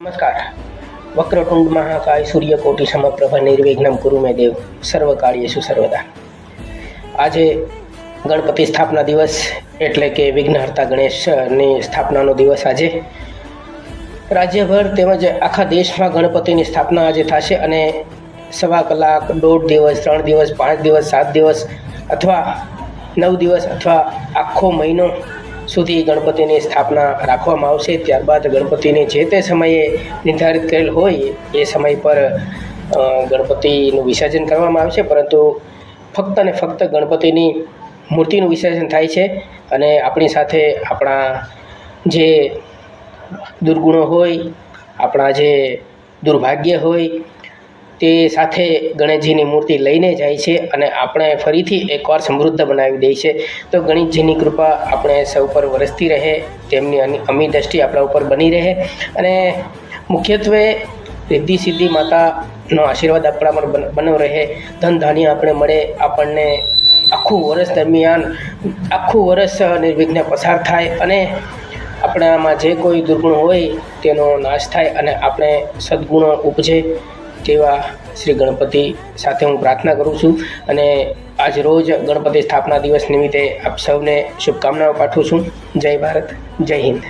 नमस्कार। वक्रतुंड महाकाय सूर्यकोटि समप्रभ निर्विघ्नं कुरु मे देव सर्वकार्येषु सर्वदा। આજે ગણપતિ સ્થાપના દિવસ એટલે કે વિઘ્નહર્તા ગણેશની સ્થાપનાનો દિવસ આજે રાજ્યભર તેમજ આખા દેશમાં ગણપતિની સ્થાપના આજે થશે અને 1.25 કલાક, 1.5 દિવસ, 3 દિવસ, 5 દિવસ, 7 દિવસ અથવા 9 દિવસ અથવા આખો મહિનો સુધી ગણપતિની સ્થાપના રાખવામાં આવશે। ત્યારબાદ ગણપતિને જે તે સમયે નિર્ધારિત કરેલ હોય એ સમય પર ગણપતિનું વિસર્જન કરવામાં આવશે, પરંતુ ફક્ત અને ફક્ત ગણપતિની મૂર્તિનું વિસર્જન થાય છે અને આપણી સાથે આપણા જે દુર્ગુણો હોય, આપણા જે દુર્ભાગ્ય હોય તે સાથે ગણેશજીની મૂર્તિ લઈને જાય છે અને આપણે ફરીથી એકવાર સમૃદ્ધ બનાવી દે છે। તો ગણેશજીની કૃપા આપણે સૌ પર વરસતી રહે, તેમની અમી દ્રષ્ટિ આપણા ઉપર બની રહે અને મુખ્યત્વે રિદ્ધિ સિદ્ધિ માતાનો આશીર્વાદ આપણા પર બન્યો રહે, ધન ધાન્ય આપણે મળે, આપણને આખું વર્ષ દરમિયાન આખું વર્ષ નિર્વિઘ્ન પસાર થાય અને આપણામાં જે કોઈ દુર્ગુણ હોય તેનો નાશ થાય અને આપણે સદ્ગુણો ઉપજે તેવા શ્રી ગણપતિ સાથે હું પ્રાર્થના કરું છું અને આજ રોજ ગણપતિ સ્થાપના દિવસ નિમિત્તે આપ સૌને શુભકામનાઓ પાઠવું છું। જય ભારત, જય હિન્દ।